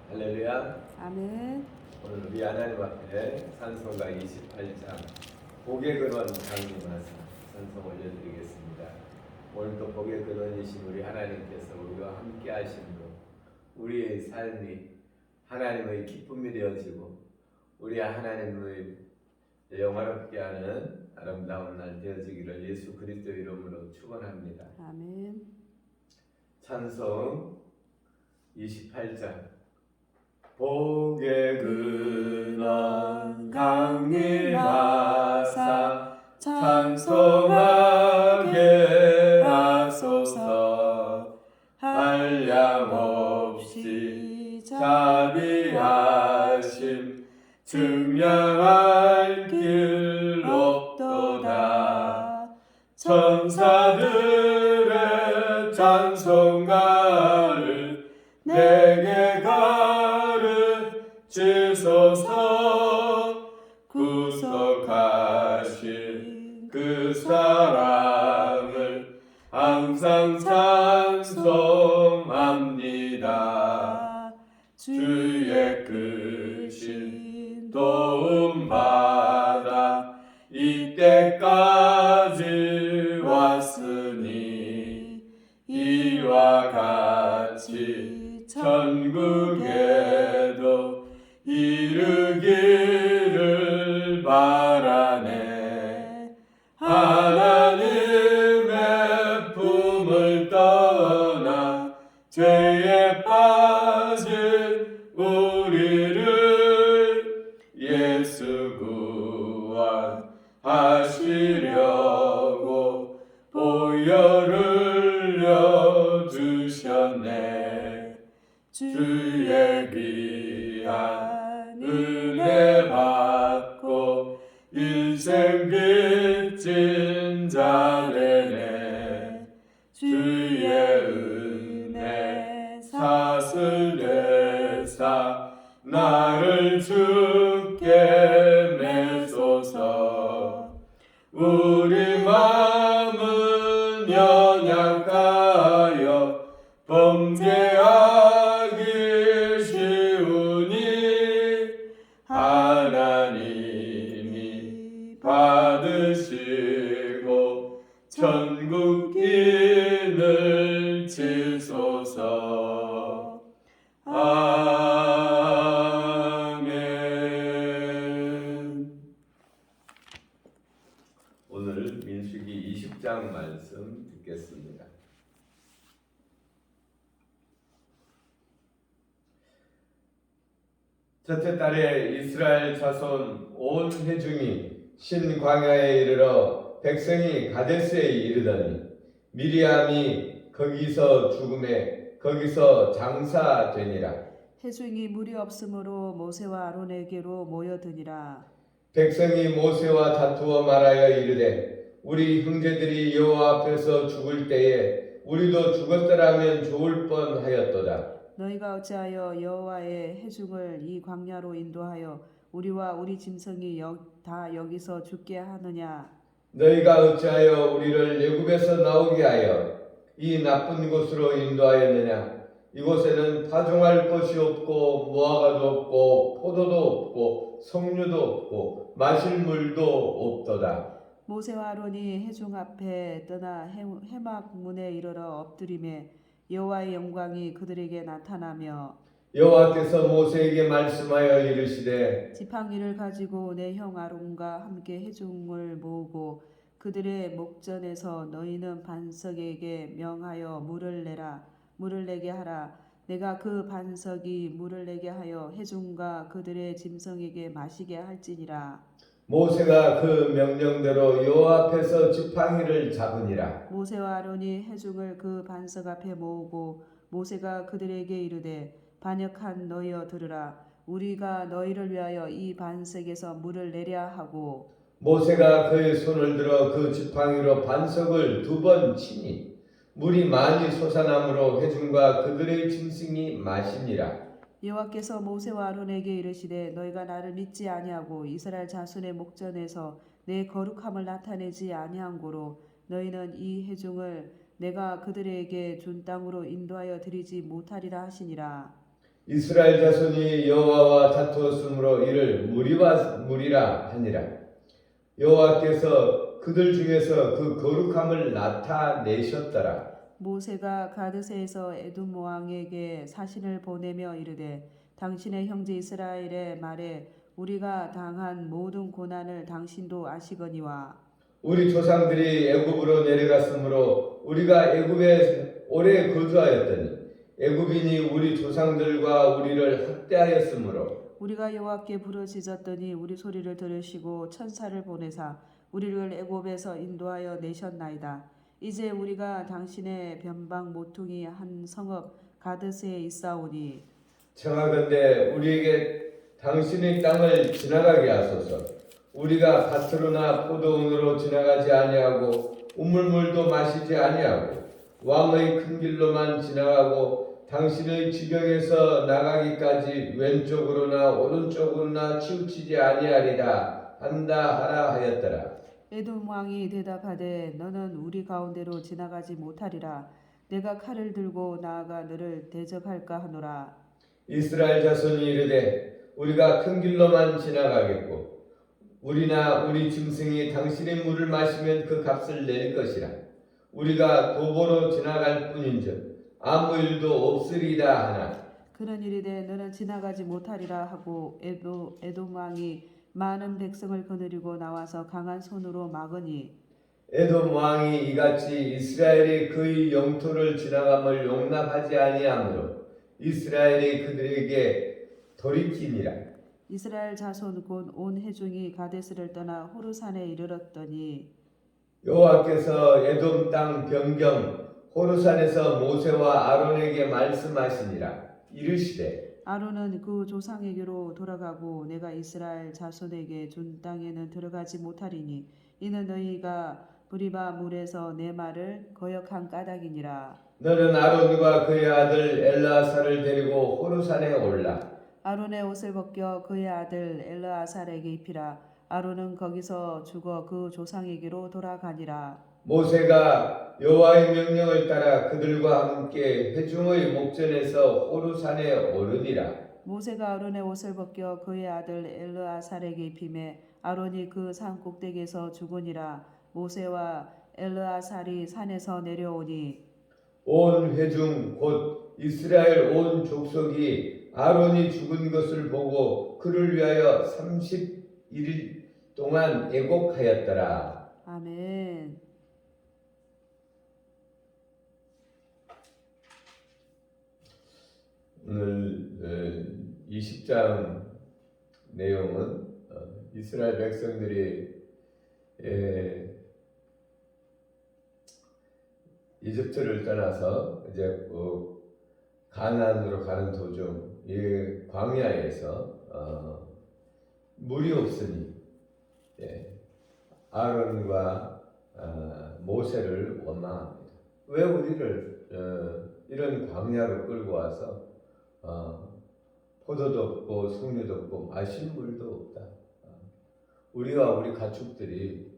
할렐루야. 아멘. 오늘 우리 하나님 앞에 찬송가 28장 복의 근원 강림하사 찬송 올려드리겠습니다. 오늘도 복의 근원이신 우리 하나님께서 우리와 함께 하심으로 우리의 삶이 하나님의 기쁨이 되어지고 우리 하나님의 영화롭게 하는 아름다운 날 되어지기를 예수 그리스도 이름으로 축원합니다. 아멘. 찬송 28장 복의 근원 강림하사 찬송하게 하소서. 한량없이 자비하심 증량할 길 없도다. 천사들의 찬송가를 내게 가르치소서. 구속하신 그 사랑을 항상 찬송합니다. 주의 크신 도움 받아 이때까지 왔으니 이와 같이 천국에도 이르기를 바라네. 하나님의 품을 떠나 죄에 빠진 우리를 예수 구원하시려고 보혈을 흘려주셨네. 주의 귀한 은혜 받고 인생 빚진 자네네. 주의 은혜 사슬내사 나를 주께 매소서. 우리 마음은 연약하여 범죄하기 쉬우니 하나님이 받으시고 천국인을 치소서. 아멘. 오늘 민수기 20장 말씀 듣겠습니다. 첫째 달에 이스라엘 자손 온 회중이 신 광야에 이르러 백성이 가데스에 이르더니 미리암이 거기서 죽음에 거기서 장사되니라. 회중이 무리 없으므로 모세와 아론에게로 모여드니라. 백성이 모세와 다투어 말하여 이르되 우리 형제들이 여호와 앞에서 죽을 때에 우리도 죽었더라면 좋을 뻔하였도다. 너희가 어찌하여 여호와의 회중을 이 광야로 인도하여 우리와 우리 짐승이 다 여기서 죽게 하느냐? 너희가 어찌하여 우리를 애굽에서 나오게 하여 이 나쁜 곳으로 인도하였느냐? 이곳에는 파종할 것이 없고 무화과도 없고 포도도 없고 석류도 없고 마실 물도 없도다. 모세와 아론이 회중 앞에 떠나 해막 문에 이르러 엎드리매 여호와의 영광이 그들에게 나타나며 여호와께서 모세에게 말씀하여 이르시되 지팡이를 가지고 내 형 아론과 함께 회중을 모으고 그들의 목전에서 너희는 반석에게 명하여 물을 내게 하라. 내가 그 반석이 물을 내게 하여 회중과 그들의 짐승에게 마시게 할지니라. 모세가 그 명령대로 여호와 앞에서 지팡이를 잡으니라. 모세와 아론이 회중을 그 반석 앞에 모으고 모세가 그들에게 이르되 반역한 너희여 들으라. 우리가 너희를 위하여 이 반석에서 물을 내랴 하고 모세가 그의 손을 들어 그 지팡이로 반석을 2번 치니 물이 많이 솟아나므로 회중과 그들의 짐승이 마시니라. 여호와께서 모세와 아론에게 이르시되 너희가 나를 믿지 아니하고 이스라엘 자손의 목전에서 내 거룩함을 나타내지 아니한 고로 너희는 이 회중을 내가 그들에게 준 땅으로 인도하여 드리지 못하리라 하시니라. 이스라엘 자손이 여호와와 다투었으므로 이를 무리라 하니라. 여호와께서 그들 중에서 그 거룩함을 나타내셨더라. 모세가 가드세에서 에돔 왕에게 사신을 보내며 이르되 당신의 형제 이스라엘의 말에 우리가 당한 모든 고난을 당신도 아시거니와 우리 조상들이 애굽으로 내려갔으므로 우리가 애굽에 오래 거주하였더니 애굽인이 우리 조상들과 우리를 학대하였으므로 우리가 여호와께 부르짖었더니 우리 소리를 들으시고 천사를 보내사 우리를 애굽에서 인도하여 내셨나이다. 이제 우리가 당신의 변방 모퉁이 한 성읍 가드스에 있사오니 청하건대 우리에게 당신의 땅을 지나가게 하소서. 우리가 밭으로나 포도원으로 지나가지 아니하고 우물물도 마시지 아니하고 왕의 큰 길로만 지나가고 당신의 지경에서 나가기까지 왼쪽으로나 오른쪽으로나 치우치지 아니하리라 한다 하라 하였더라. 에돔 왕이 대답하되 너는 우리 가운데로 지나가지 못하리라. 내가 칼을 들고 나아가 너를 대적할까 하노라. 이스라엘 자손이 이르되 우리가 큰 길로만 지나가겠고 우리나 우리 짐승이 당신의 물을 마시면 그 값을 낼 것이라. 우리가 도보로 지나갈 뿐인즉 아무 일도 없으리라 하나. 그는 이르되 너는 지나가지 못하리라 하고 에돔 왕이 많은 백성을 거느리고 나와서 강한 손으로 막으니 에돔 왕이 이같이 이스라엘이 그의 영토를 지나감을 용납하지 아니하므로 이스라엘이 그들에게 돌이키니라. 이스라엘 자손 곧 온 회중이 가데스를 떠나 호르산에 이르렀더니 여호와께서 에돔 땅 변경 호르산에서 모세와 아론에게 말씀하시니라. 이르시되 아론은 그 조상에게로 돌아가고 내가 이스라엘 자손에게 준 땅에는 들어가지 못하리니 이는 너희가 브리바 물에서 내 말을 거역한 까닭이니라. 너는 아론과 그의 아들 엘르아사를 데리고 호르산에 올라. 아론의 옷을 벗겨 그의 아들 엘르아살에게 입히라. 아론은 거기서 죽어 그 조상에게로 돌아가니라. 모세가 여호와의 명령을 따라 그들과 함께 회중의 목전에서 호르산에 오르니라. 모세가 아론의 옷을 벗겨 그의 아들 엘르아살에게 입히매 아론이 그 산 꼭대기에서 죽으니라. 모세와 엘르아살이 산에서 내려오니 온 회중 곧 이스라엘 온 족속이 아론이 죽은 것을 보고 그를 위하여 31일 동안 애곡하였더라. 아멘. 오늘 20장 내용은 이스라엘 백성들이 이집트를 떠나서 이제 가나안으로 가는 도중 이 광야에서 물이 없으니 아론과 모세를 원망합니다. 왜 우리를 이런 광야로 끌고 와서 포도도 없고 석류도 없고 마실 물도 없다. 우리와 우리 가축들이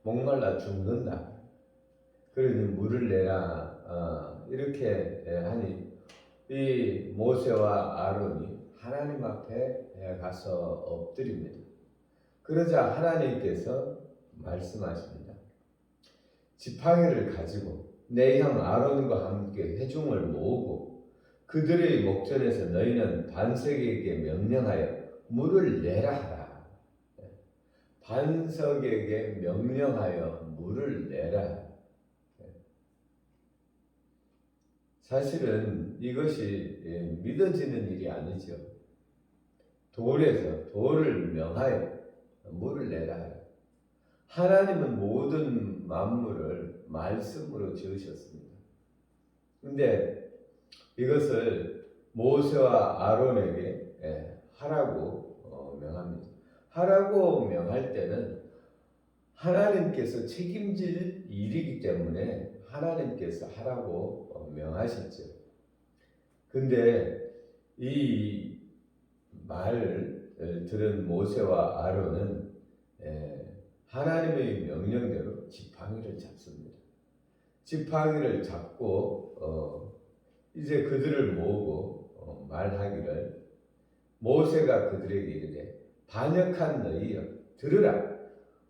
목말라 죽는다. 그러니 물을 내라. 이렇게 하니 이 모세와 아론이 하나님 앞에 가서 엎드립니다. 그러자 하나님께서 말씀하십니다. 지팡이를 가지고 내 형 아론과 함께 회중을 모으고 그들의 목전에서 너희는 반석에게 명령하여 물을 내라 하라. 반석에게 명령하여 물을 내라. 사실은 이것이 믿어지는 일이 아니죠. 돌을 명하여 물을 내라. 하나님은 모든 만물을 말씀으로 지으셨습니다. 근데 이것을 모세와 아론에게 하라고 명합니다. 하라고 명할 때는 하나님께서 책임질 일이기 때문에 하나님께서 하라고 명하셨죠. 근데 이 말을 들은 모세와 아론은 하나님의 명령대로 지팡이를 잡습니다. 지팡이를 잡고 이제 그들을 모으고 말하기를 모세가 그들에게 이르되 반역한 너희여 들으라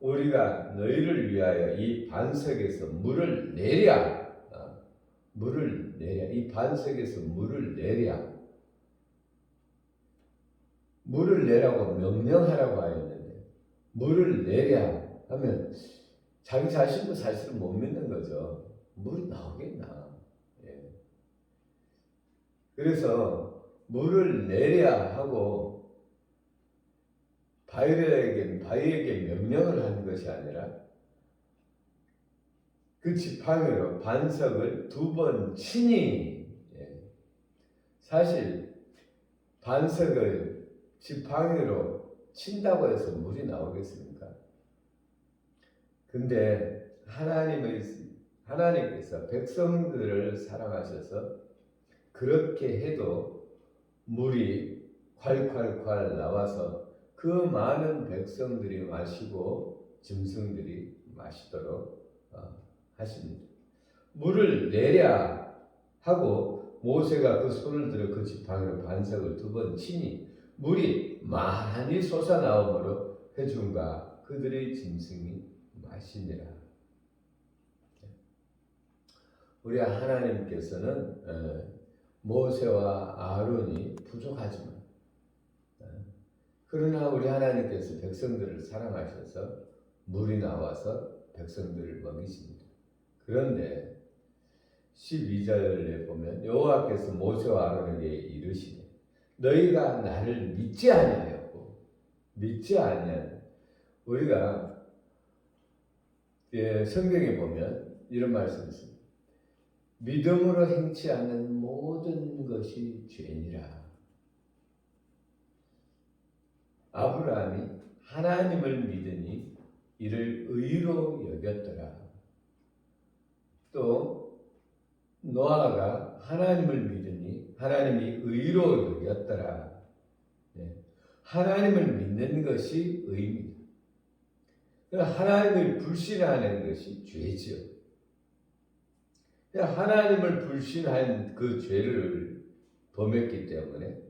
우리가 너희를 위하여 이 반석에서 물을 내랴 물을 내랴 이 반석에서 물을 내랴 물을 내라고 명령하라고 하였는데 물을 내랴 하면 자기 자신도 사실은 못 믿는 거죠. 물이 나오겠나. 예. 그래서 물을 내랴 하고 바위에게 명령을 하는 것이 아니라 그 지팡이로 반석을 2번 치니 사실 반석을 지팡이로 친다고 해서 물이 나오겠습니까? 근데 하나님께서 백성들을 사랑하셔서 그렇게 해도 물이 콸콸콸 나와서 그 많은 백성들이 마시고 짐승들이 마시도록 하십니다. 물을 내랴 하고 모세가 그 손을 들어 그 지팡이로 반석을 2번 치니 물이 많이 솟아나오므로 회중과 그들의 짐승이 마시니라. 우리 하나님께서는 모세와 아론이 부족하지만 그러나 우리 하나님께서 백성들을 사랑하셔서 물이 나와서 백성들을 먹이십니다. 그런데 12절에 보면 여호와께서 모세와 아론에게 이르시되 너희가 나를 믿지 아니하였고 믿지 아니한 우리가 성경에 보면 이런 말씀이 있습니다. 믿음으로 행치 않는 모든 것이 죄니라. 아브라함이 하나님을 믿으니 이를 의로 여겼더라. 또 노아가 하나님을 믿으니 하나님이 의로 여겼더라. 하나님을 믿는 것이 의입니다. 하나님을 불신하는 것이 죄죠. 하나님을 불신한 그 죄를 범했기 때문에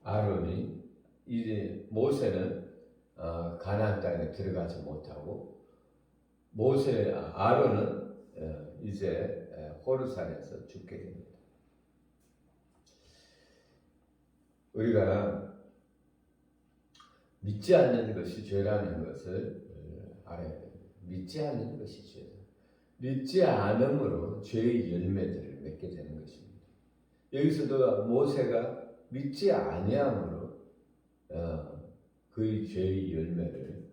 아론이 이제 모세는 가나안 땅에 들어가지 못하고 아론은 이제 호르산에서 죽게 됩니다. 우리가 믿지 않는 것이 죄라는 것을 알아야 됩니다. 믿지 않는 것이 죄다. 믿지 않음으로 죄의 열매들을 맺게 되는 것입니다. 여기서도 모세가 믿지 아니함으로 그의 죄의 열매를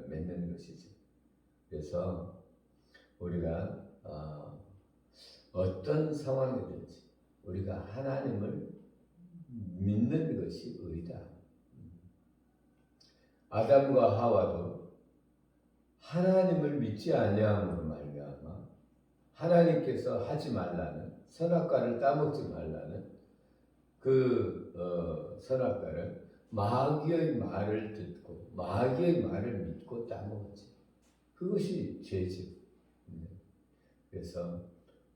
맺는 것이죠. 그래서 우리가 어떤 상황이든지 우리가 하나님을 믿는 것이 의다. 아담과 하와도 하나님을 믿지 아니함으로 말미암아 하나님께서 하지 말라는 선악과를 따먹지 말라는 그 선악과를 마귀의 말을 듣고 마귀의 말을 믿고 따먹었지. 그것이 죄지. 그래서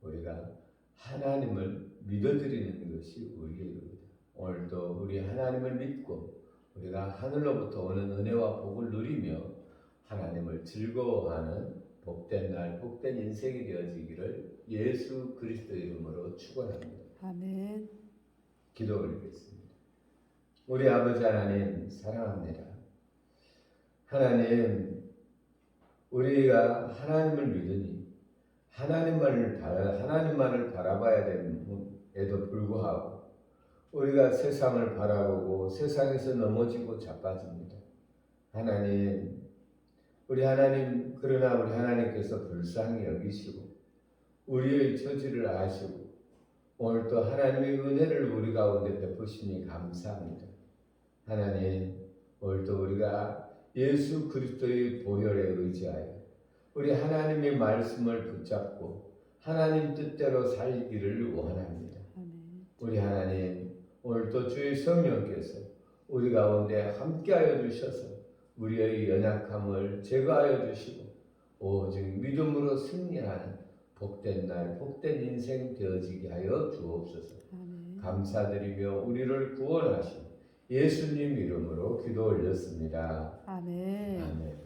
우리가 하나님을 믿어드리는 것이 우리의 의다. 오늘도 우리 하나님을 믿고 우리가 하늘로부터 오는 은혜와 복을 누리며 하나님을 즐거워하는 복된 날, 복된 인생이 되어지기를 예수 그리스도의 이름으로 축원합니다. 아멘. 기도 올리겠습니다. 우리 아버지 하나님 사랑합니다. 하나님, 우리가 하나님을 믿으니 하나님만을 바라봐야 됨에도 불구하고 우리가 세상을 바라보고 세상에서 넘어지고 자빠집니다. 하나님, 그러나 우리 하나님께서 불쌍히 여기시고 우리의 처지를 아시고 오늘도 하나님의 은혜를 우리 가운데 베푸시니 감사합니다. 하나님, 오늘도 우리가 예수 그리스도의 보혈에 의지하여 우리 하나님의 말씀을 붙잡고 하나님 뜻대로 살기를 원합니다. 우리 하나님, 오늘도 주의 성령께서 우리 가운데 함께하여 주셔서 우리의 연약함을 제거하여 주시고 오직 믿음으로 승리하는 복된 날, 복된 인생 되어지게 하여 주옵소서. 아멘. 감사드리며 우리를 구원하신 예수님 이름으로 기도 올렸습니다. 아멘. 아멘.